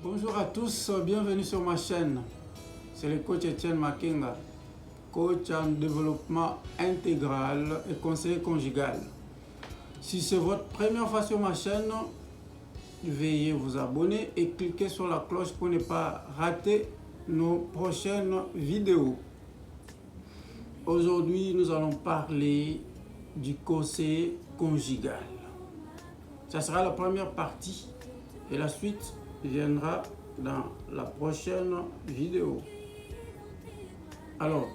Bonjour à tous, bienvenue sur ma chaîne. C'est le coach Etienne Makenga, coach en développement intégral et conseiller conjugal. Si c'est votre première fois sur ma chaîne, veuillez vous abonner et cliquer sur la cloche pour ne pas rater nos prochaines vidéos. Aujourd'hui, nous allons parler du conseil conjugal. Ça sera la première partie et la suite viendra dans la prochaine vidéo. Alors,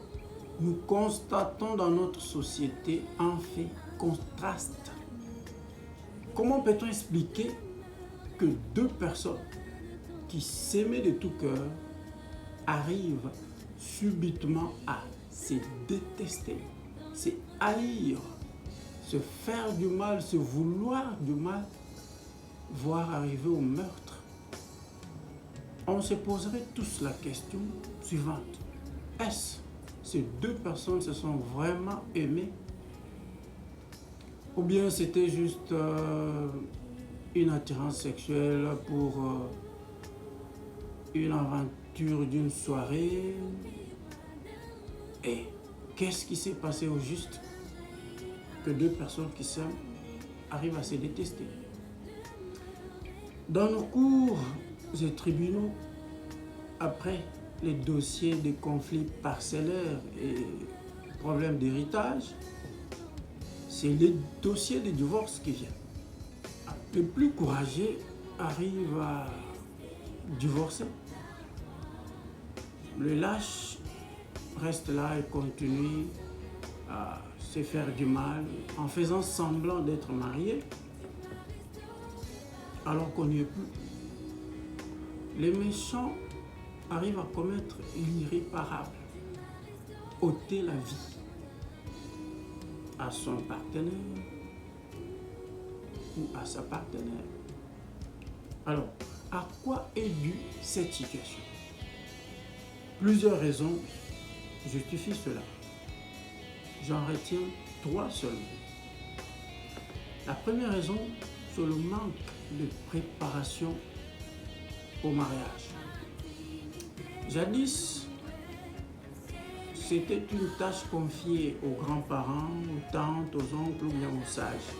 nous constatons dans notre société un fait contraste. Comment peut-on expliquer que deux personnes qui s'aimaient de tout cœur arrivent subitement à se détester, se haïr, se faire du mal, se vouloir du mal, voire arriver au meurtre? On se poserait tous la question suivante. Est-ce que ces deux personnes se sont vraiment aimées? Ou bien c'était juste une attirance sexuelle pour une aventure d'une soirée? Et qu'est-ce qui s'est passé au juste que deux personnes qui s'aiment arrivent à se détester? Dans nos cours et tribunaux, après les dossiers de conflits parcellaires et problèmes d'héritage, c'est les dossiers de divorce qui viennent. Les plus courageux arrivent à divorcer. Le lâche reste là et continue à se faire du mal en faisant semblant d'être marié alors qu'on n'y est plus. Les méchants arrivent à commettre l'irréparable, ôter la vie à son partenaire ou à sa partenaire. Alors, à quoi est due cette situation? Plusieurs raisons justifient cela. J'en retiens trois seulement. La première raison, c'est le manque de préparation au mariage. Jadis, c'était une tâche confiée aux grands-parents, aux tantes, aux oncles ou bien aux sages.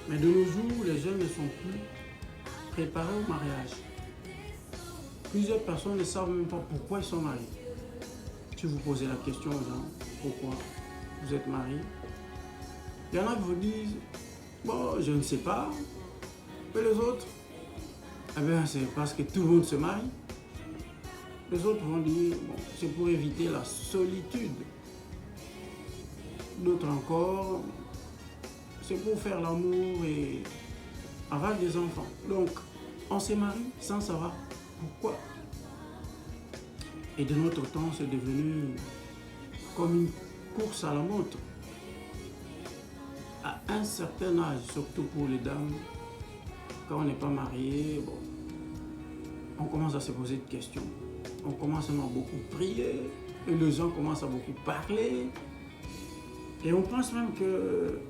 Mais de nos jours, les jeunes ne sont plus préparés au mariage. Plusieurs personnes ne savent même pas pourquoi ils sont mariés. Si vous posez la question aux gens, pourquoi vous êtes mariés? Il y en a qui vous disent, bon, je ne sais pas. Et les autres, eh bien, c'est parce que tout le monde se marie. Les autres vont dire, bon, c'est pour éviter la solitude. D'autres encore, c'est pour faire l'amour et avoir des enfants. Donc, on se marie sans savoir pourquoi. Et de notre temps, c'est devenu comme une course à la montre. À un certain âge, surtout pour les dames, quand on n'est pas marié, bon, on commence à se poser des questions. On commence à beaucoup prier, et les gens commencent à beaucoup parler. Et on pense même que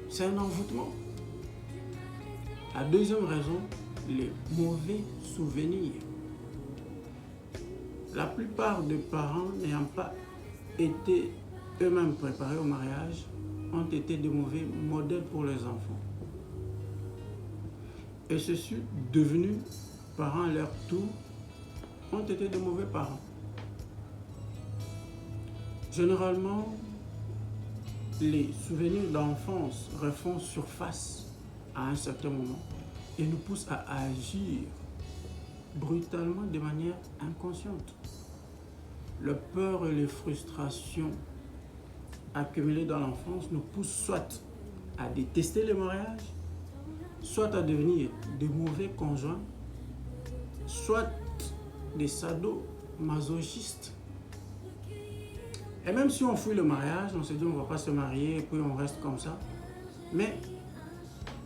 c'est un envoûtement. La deuxième raison, les mauvais souvenirs. La plupart des parents n'ayant pas été eux-mêmes préparés au mariage ont été de mauvais modèles pour les enfants. Et ceux-ci, devenus parents à leur tour, ont été de mauvais parents. Généralement, les souvenirs d'enfance refont surface à un certain moment et nous poussent à agir brutalement de manière inconsciente. La peur et les frustrations accumulées dans l'enfance nous poussent soit à détester le mariage, soit à devenir de mauvais conjoints, soit des sadomasochistes. Et même si on fuit le mariage, on se dit on ne va pas se marier et puis on reste comme ça. Mais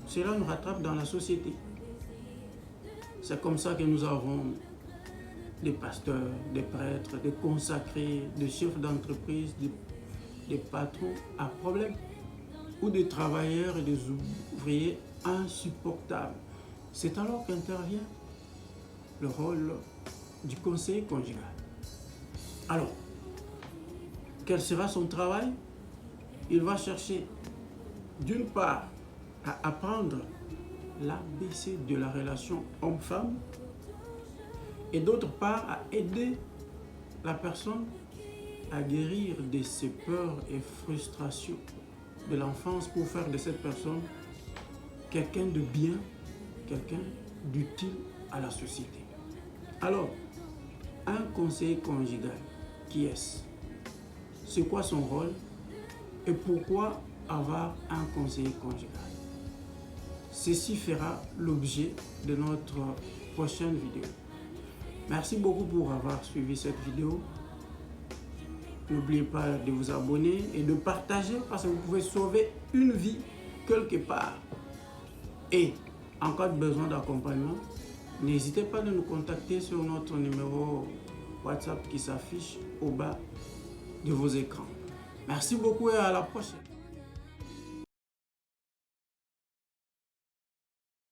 cela nous rattrape dans la société. C'est comme ça que nous avons des pasteurs, des prêtres, des consacrés, des chefs d'entreprise, des patrons à problème, ou des travailleurs et des ouvriers insupportables. C'est alors qu'intervient le rôle du conseiller conjugal. Alors, quel sera son travail? Il va chercher d'une part à apprendre l'ABC de la relation homme-femme et d'autre part à aider la personne à guérir de ses peurs et frustrations de l'enfance pour faire de cette personne quelqu'un de bien, quelqu'un d'utile à la société. Alors, un conseiller conjugal, qui est-ce? C'est quoi son rôle? Et pourquoi avoir un conseiller conjugal? Ceci fera l'objet de notre prochaine vidéo. Merci beaucoup pour avoir suivi cette vidéo. N'oubliez pas de vous abonner et de partager parce que vous pouvez sauver une vie quelque part. Et en cas de besoin d'accompagnement, n'hésitez pas de nous contacter sur notre numéro WhatsApp qui s'affiche au bas de vos écrans. Merci beaucoup et à la prochaine.